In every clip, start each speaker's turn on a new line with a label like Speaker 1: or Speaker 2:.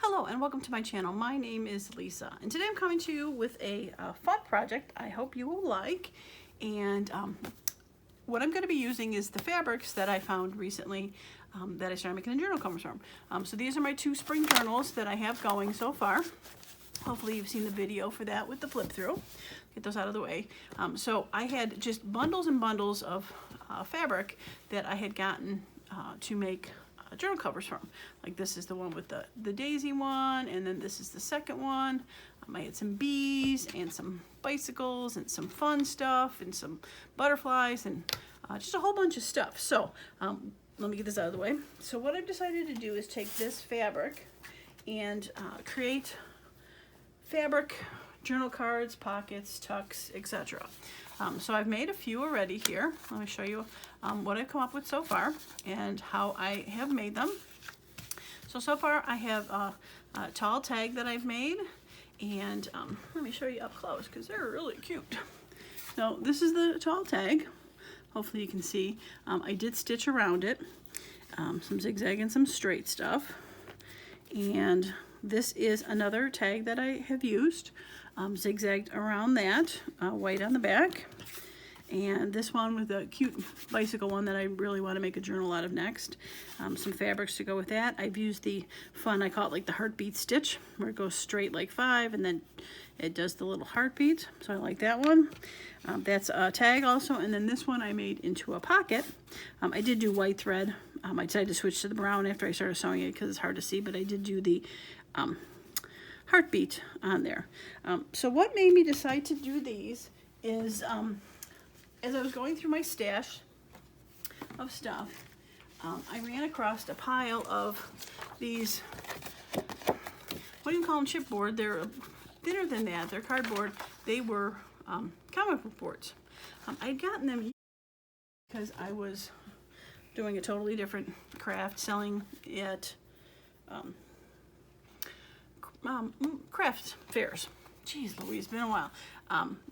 Speaker 1: Hello and welcome to my channel. My name is Lisa and today I'm coming to you with a fun project I hope you will like. And what I'm going to be using is the fabrics that I found recently that I started making a journal covers from. So these are my two spring journals that I have going so far. Hopefully you've seen the video for that with the flip through. Get those out of the way. So I had just bundles and bundles of fabric that I had gotten to make journal covers from. Like this is the one with the daisy one, and then this is the second one. I had some bees and some bicycles and some fun stuff and some butterflies and just a whole bunch of stuff. So let me get this out of the way. So what I've decided to do is take this fabric and create fabric journal cards, pockets, tucks, etc. So I've made a few already here. Let me show you what I've come up with so far and how I have made them. So far I have a tall tag that I've made, and let me show you up close because they're really cute. So this is the tall tag. Hopefully you can see. I did stitch around it, some zigzag and some straight stuff. And this is another tag that I have used, zigzagged around that, white on the back. And this one with a cute bicycle one that I really want to make a journal out of next. Some fabrics to go with that. I've used the fun, I call it like the heartbeat stitch, where it goes straight like 5 and then it does the little heartbeat. So I like that one. That's a tag also. And then this one I made into a pocket. I did do white thread. I decided to switch to the brown after I started sewing it because it's hard to see, but I did do the heartbeat on there. So what made me decide to do these is as I was going through my stash of stuff, I ran across a pile of these, what do you call them, chipboard? They're thinner than that, they're cardboard. They were comic book boards. I'd gotten them because I was doing a totally different craft, selling at craft fairs. Jeez Louise, it's been a while.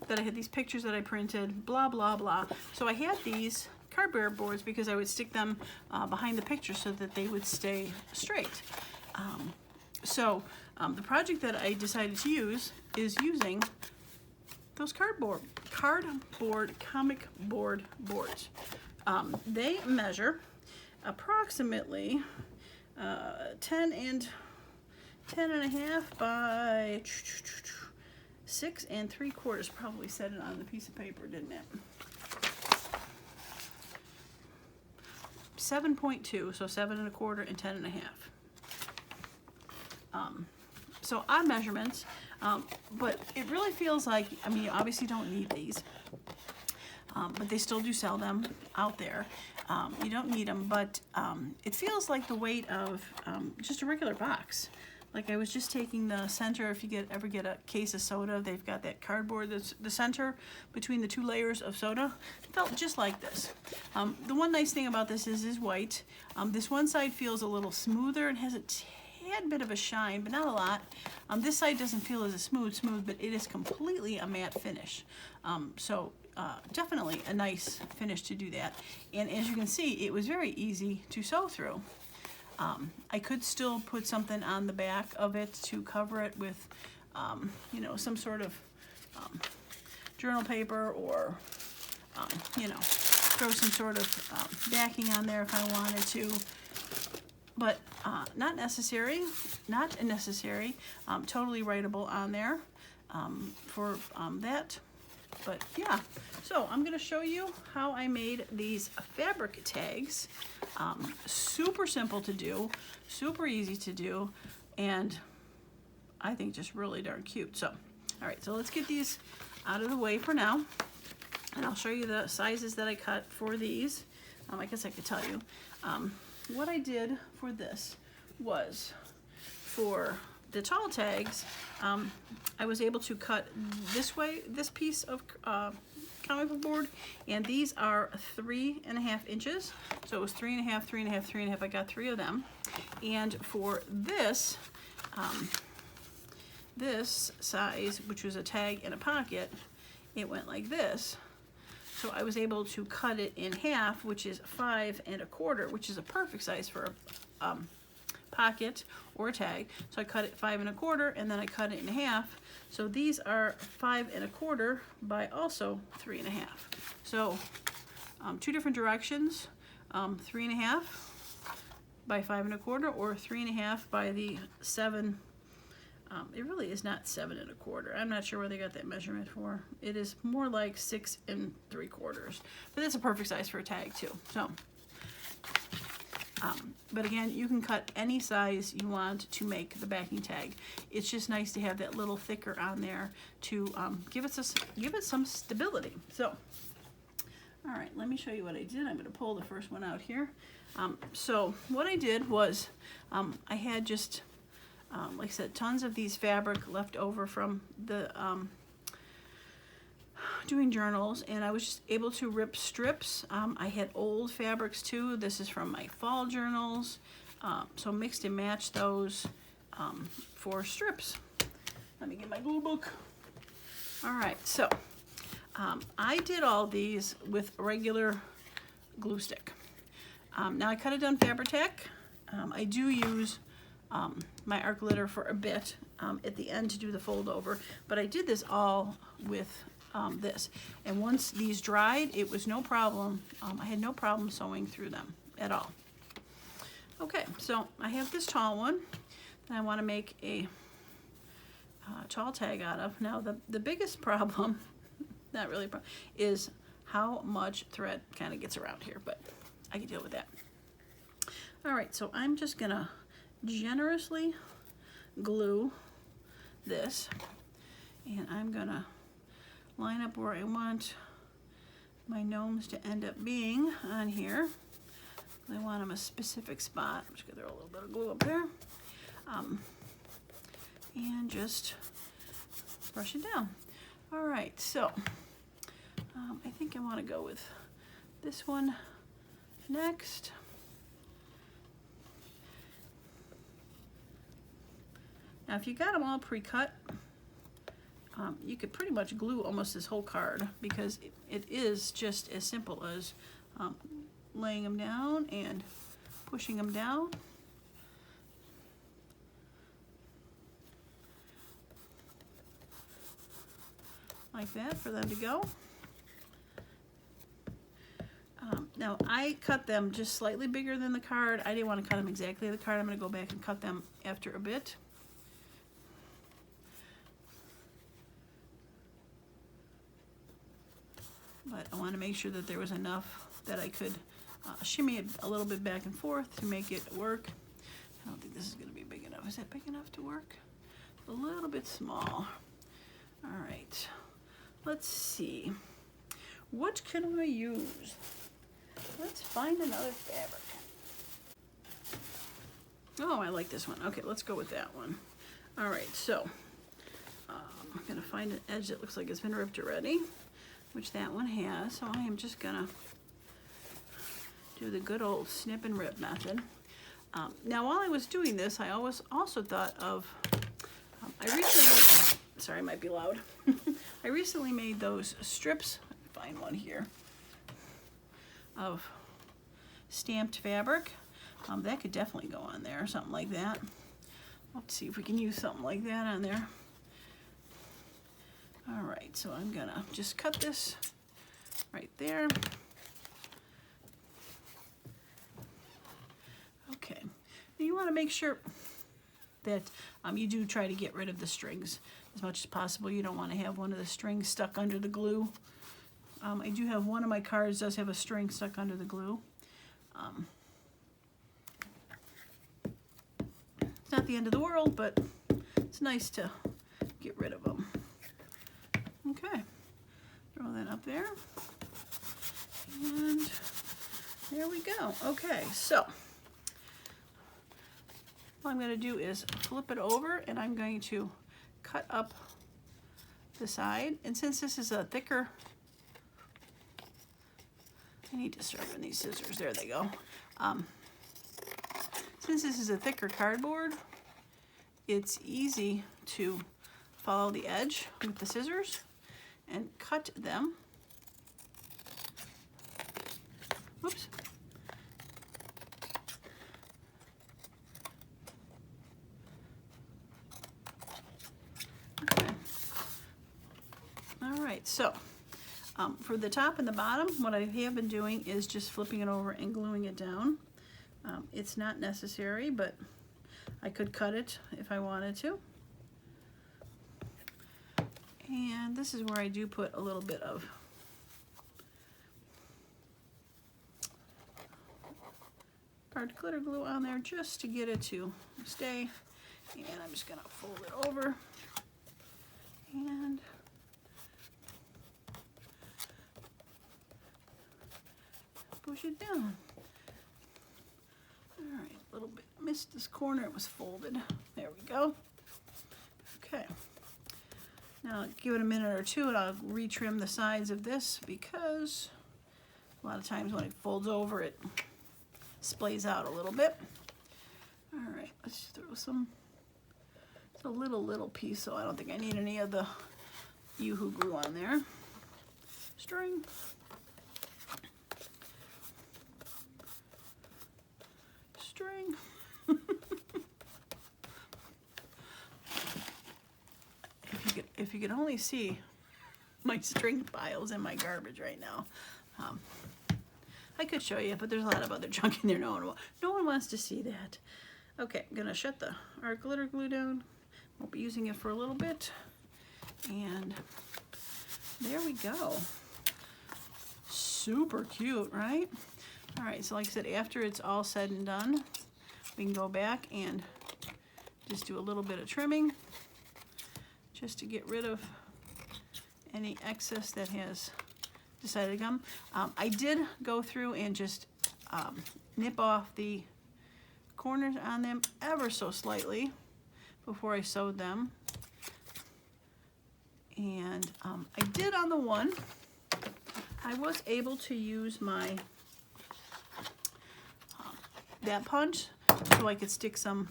Speaker 1: That I had these pictures that I printed, blah, blah, blah. So I had these cardboard boards because I would stick them behind the picture so that they would stay straight. The project that I decided to use is using those cardboard comic board boards. They measure approximately 10 and a half by 6 3/4. Probably said it on the piece of paper, didn't it? 7.2, so 7 1/4 and 10 1/2. So odd measurements, but it really feels like, I mean, you obviously don't need these, but they still do sell them out there. You don't need them, but it feels like the weight of just a regular box. Like I was just taking the center, if you ever get a case of soda, they've got that cardboard that's the center between the 2 layers of soda. It felt just like this. The one nice thing about this is white. This one side feels a little smoother and has a tad bit of a shine, but not a lot. This side doesn't feel as a smooth, but it is completely a matte finish. Definitely a nice finish to do that. And as you can see, it was very easy to sew through. I could still put something on the back of it to cover it with, you know, some sort of journal paper, or, you know, throw some sort of backing on there if I wanted to. But not necessary, totally writable on there for that. But yeah, so I'm going to show you how I made these fabric tags. Super simple to do, super easy to do, and I think just really darn cute. So, all right, so let's get these out of the way for now, and I'll show you the sizes that I cut for these. I guess I could tell you. What I did for this was, for the tall tags, I was able to cut this piece of comic book board, and these are 3 1/2 inches. So it was 3 1/2, 3 1/2, 3 1/2. I got 3 of them. And for this, this size, which was a tag and a pocket, it went like this. So I was able to cut it in half, which is 5 1/4, which is a perfect size for pocket or tag. So I cut it 5 1/4, and then I cut it in half. So these are 5 1/4 by also 3 1/2. So 2 different directions, 3 1/2 by 5 1/4, or 3 1/2 by the 7. It really is not 7 1/4. I'm not sure where they got that measurement for. It is more like 6 3/4. But that's a perfect size for a tag too. So, but again, you can cut any size you want to make the backing tag. It's just nice to have that little thicker on there to give it some stability. So, all right, let me show you what I did. I'm going to pull the first one out here. So what I did was I had just like I said, tons of these fabric left over from the doing journals, and I was just able to rip strips. I had old fabrics too. This is from my fall journals, so mixed and matched those for strips. Let me get my glue book. All right, so I did all these with a regular glue stick. Now I cut it on Fabri-Tac. I do use my art glitter for a bit at the end to do the fold over, but I did this all with this, and once these dried, it was no problem. I had no problem sewing through them at all. Okay, so I have this tall one that I want to make a tall tag out of. Now the biggest problem, not really a problem, is how much thread kind of gets around here, but I can deal with that. All right, so I'm just gonna generously glue this, and I'm gonna line up where I want my gnomes to end up being on here. I want them a specific spot. I'm just gonna throw a little bit of glue up there, and just brush it down. All right, so I think I want to go with this one next. Now, if you got them all pre-cut, you could pretty much glue almost this whole card, because it is just as simple as laying them down and pushing them down. Like that for them to go. Now I cut them just slightly bigger than the card. I didn't want to cut them exactly the card. I'm going to go back and cut them after a bit. But I want to make sure that there was enough that I could shimmy it a little bit back and forth to make it work. I don't think this is going to be big enough. Is that big enough to work? A little bit small. All right. Let's see. What can I use? Let's find another fabric. Oh, I like this one. Okay, let's go with that one. All right, so I'm going to find an edge that looks like it's been ripped already, which that one has. So I am just going to do the good old snip and rip method. Now, while I was doing this, I also thought of, I recently, sorry, it might be loud. I recently made those strips, find one here, of stamped fabric. That could definitely go on there, something like that. Let's see if we can use something like that on there. All right, so I'm gonna just cut this right there. Okay, now you want to make sure that you do try to get rid of the strings as much as possible. You don't want to have one of the strings stuck under the glue. I do have one of my cards does have a string stuck under the glue. It's not the end of the world, but it's nice to get rid of them. Okay, throw that up there, and there we go. Okay, so what I'm going to do is flip it over, and I'm going to cut up the side. And since this is a thicker, I need to sharpen these scissors. There they go. Since this is a thicker cardboard, it's easy to follow the edge with the scissors and cut them. Whoops. right, so for the top and the bottom, what I have been doing is just flipping it over and gluing it down. It's not necessary, but I could cut it if I wanted to. And this is where I do put a little bit of hard glitter glue on there just to get it to stay. And I'm just gonna fold it over and push it down. All right, a little bit missed this corner, it was folded. There we go. Okay, now give it a minute or two and I'll retrim the sides of this because a lot of times when it folds over it splays out a little bit. All right, let's throw some, it's a little piece, so I don't think I need any of the Yoo-hoo glue on there. String. String. If you could only see my string piles in my garbage right now. I could show you, but there's a lot of other junk in there. No one wants to see that. Okay, I'm gonna shut the art glitter glue down. Won't be using it for a little bit. And there we go. Super cute, right? All right, so like I said, after it's all said and done, we can go back and just do a little bit of trimming just to get rid of any excess that has decided to come. I did go through and just nip off the corners on them ever so slightly before I sewed them. And I did on the one, I was able to use my that punch so I could stick some,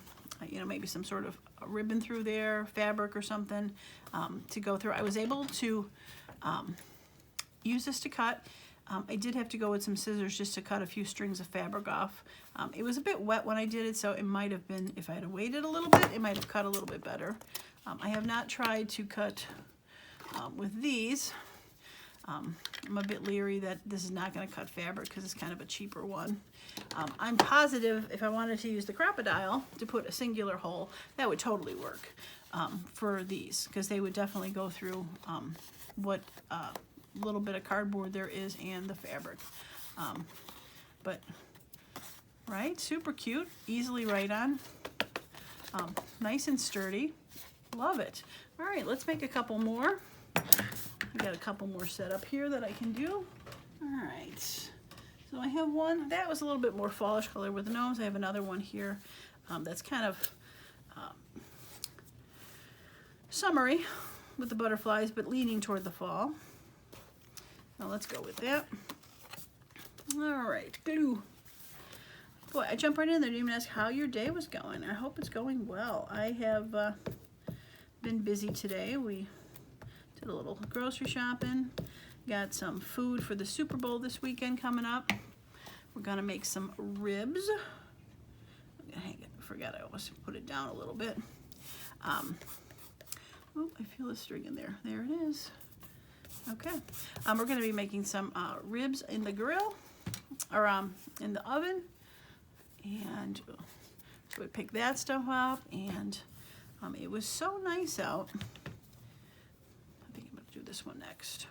Speaker 1: maybe some sort of a ribbon through there, fabric or something to go through. I was able to use this to cut. I did have to go with some scissors just to cut a few strings of fabric off. It was a bit wet when I did it, so it might have been, if I had waited a little bit, it might have cut a little bit better. I have not tried to cut with these. I'm a bit leery that this is not going to cut fabric because it's kind of a cheaper one. I'm positive if I wanted to use the crocodile to put a singular hole, that would totally work for these, because they would definitely go through what little bit of cardboard there is and the fabric. But right, super cute, easily right on, nice and sturdy, love it. All right, let's make a couple more. I got a couple more set up here that I can do. All right, so I have one that was a little bit more fallish color with the gnomes. I have another one here that's kind of summery with the butterflies, but leaning toward the fall. Now let's go with that. All right, glue. Boy, I jumped right in there, didn't even ask how your day was going. I hope it's going well. I have been busy today. We did a little grocery shopping, got some food for the Super Bowl this weekend coming up. We're gonna make some ribs. I'm gonna hang it, I forgot I almost put it down a little bit. Oh, I feel a string in there. There it is. Okay, we're gonna be making some ribs in the grill, or in the oven. And so we picked that stuff up, and it was so nice out. I think I'm gonna do this one next.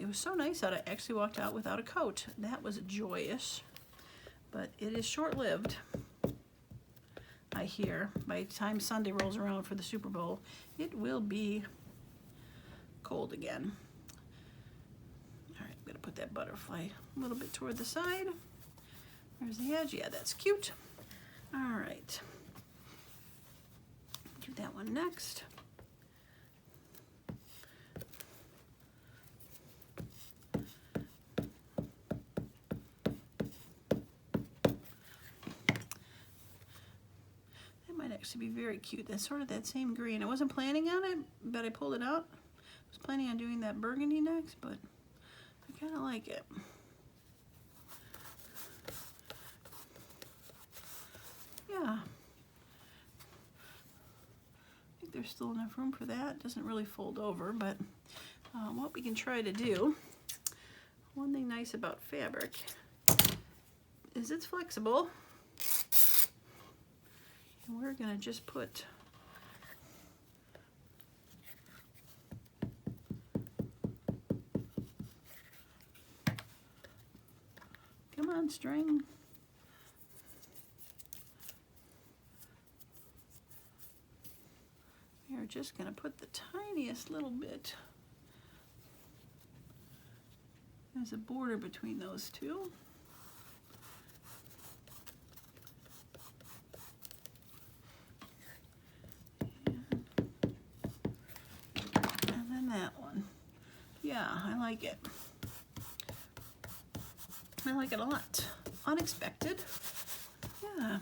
Speaker 1: It was so nice out, I actually walked out without a coat. That was joyous, but it is short-lived. I hear by the time Sunday rolls around for the Super Bowl, it will be cold again. All right, I'm gonna put that butterfly a little bit toward the side. There's the edge, yeah, that's cute. All right, do that one next. To be very cute. That's sort of that same green. I wasn't planning on it, but I pulled it out. I was planning on doing that burgundy next, but I kind of like it. Yeah. I think there's still enough room for that. It doesn't really fold over, but what we can try to do, one thing nice about fabric is it's flexible. And we're going to just put come on, string. We are just going to put the tiniest little bit as a border between those two. And then that one. Yeah, I like it. I like it a lot. Unexpected. Yeah.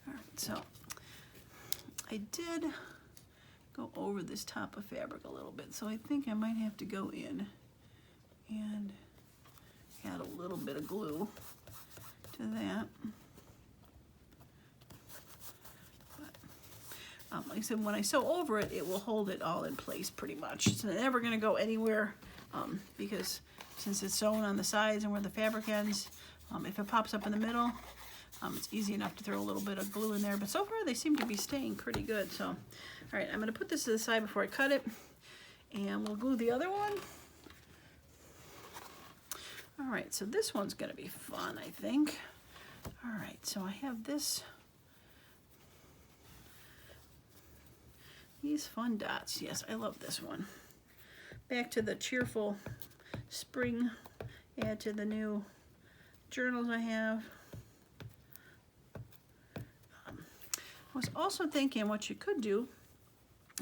Speaker 1: All right, so I did go over this top of fabric a little bit, so I think I might have to go in and add a little bit of glue to that. But, like I said, when I sew over it, it will hold it all in place pretty much. It's never going to go anywhere because since it's sewn on the sides and where the fabric ends, if it pops up in the middle, it's easy enough to throw a little bit of glue in there. But so far, they seem to be staying pretty good. So, all right, I'm going to put this to the side before I cut it, and we'll glue the other one. All right, so this one's going to be fun, I think. All right, so I have these fun dots. Yes, I love this one. Back to the Cheerful spring, add to the new journals I have. I was also thinking what you could do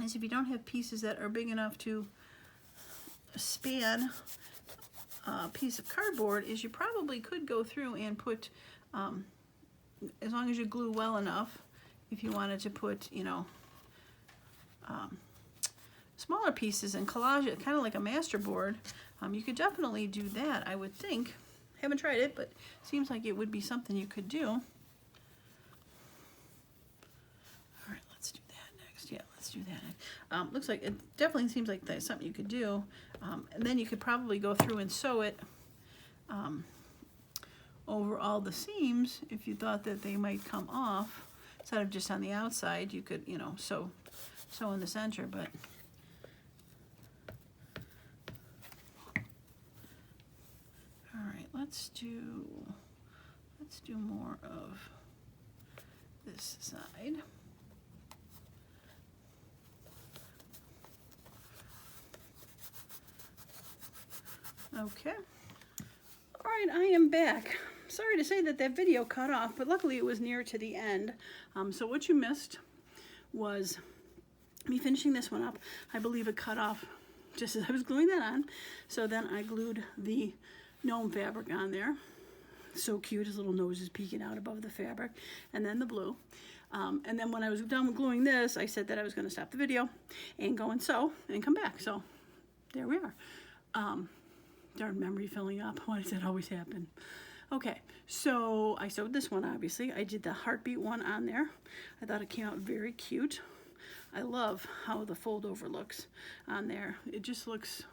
Speaker 1: is if you don't have pieces that are big enough to span a piece of cardboard, is you probably could go through and put, as long as you glue well enough, if you wanted to put, you know, smaller pieces and collage it, kind of like a masterboard, you could definitely do that, I would think. Haven't tried it, but seems like it would be something you could do. All right, let's do that next. Yeah, let's do that. Looks like it definitely seems like that's something you could do. And then you could probably go through and sew it over all the seams if you thought that they might come off. Instead of just on the outside, you could, you know, sew in the center, but all right, let's do more of this side. Okay. All right, I am back. Sorry to say that video cut off, but luckily it was near to the end. So what you missed was me finishing this one up. I believe it cut off just as I was gluing that on. So then I glued the gnome fabric on there. So cute, his little nose is peeking out above the fabric. And then the blue. And then when I was done with gluing this, I said that I was going to stop the video and go and sew and come back. So there we are. Darn memory filling up. Why does that always happen? Okay, so I sewed this one, obviously. I did the heartbeat one on there. I thought it came out very cute. I love how the fold over looks on there. It just looks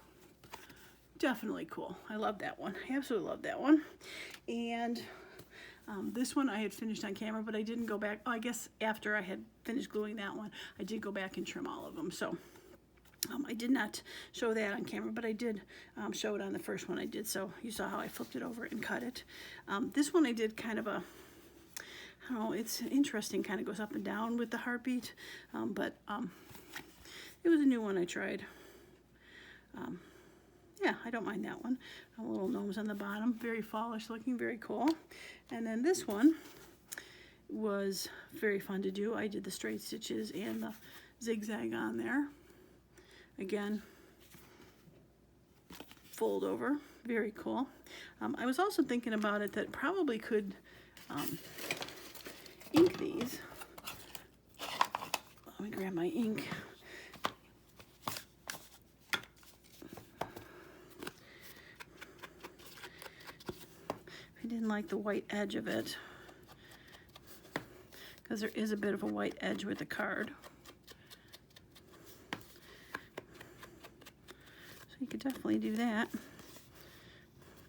Speaker 1: definitely cool. I love that one. I absolutely love that one. And this one I had finished on camera, but I didn't go back. Oh, I guess after I had finished gluing that one, I did go back and trim all of them. So I did not show that on camera, but I did show it on the first one I did. So you saw how I flipped it over and cut it. This one I did kind of a, I don't know, it's interesting, kind of goes up and down with the heartbeat, but it was a new one I tried. Yeah, I don't mind that one. Little gnomes on the bottom, very fallish looking, very cool. And then this one was very fun to do. I did the straight stitches and the zigzag on there. Again, fold over, very cool. I was also thinking about it that probably could ink these. Let me grab my ink. I didn't like the white edge of it because there is a bit of a white edge with the card. So you could definitely do that.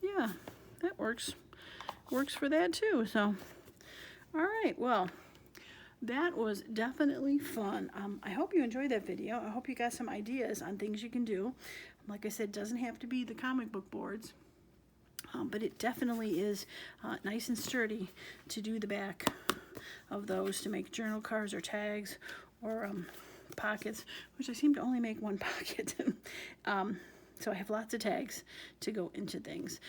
Speaker 1: Yeah, that works. Works for that too. So, all right, well, that was definitely fun. I hope you enjoyed that video. I hope you got some ideas on things you can do. Like I said, it doesn't have to be the comic book boards, but it definitely is nice and sturdy to do the back of those to make journal cards or tags or pockets, which I seem to only make one pocket. So I have lots of tags to go into things.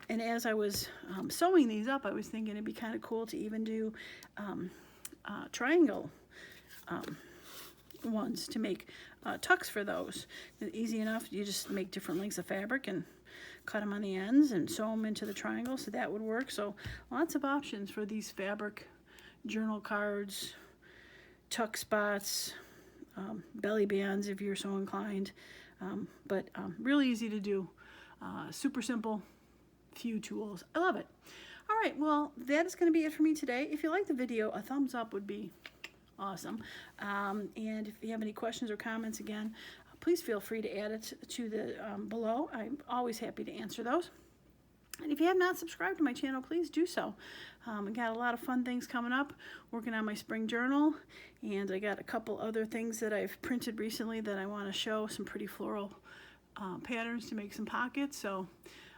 Speaker 1: And as I was sewing these up, I was thinking it'd be kind of cool to even do triangle ones to make tucks for those. Easy enough. You just make different lengths of fabric and cut them on the ends and sew them into the triangle, so that would work. So lots of options for these fabric journal cards, tuck spots, belly bands if you're so inclined. But really easy to do. Super simple, few tools. I love it. All right, well, that is going to be it for me today. If you like the video, a thumbs up would be awesome. And if you have any questions or comments, again, please feel free to add it to the below. I'm always happy to answer those. And if you have not subscribed to my channel, please do so. I got a lot of fun things coming up, working on my spring journal, and I got a couple other things that I've printed recently that I want to show, some pretty floral patterns to make some pockets. So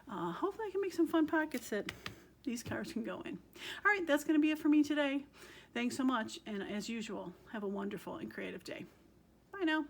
Speaker 1: hopefully I can make some fun pockets that these cards can go in. All right, that's going to be it for me today. Thanks so much, and as usual, have a wonderful and creative day. Bye now.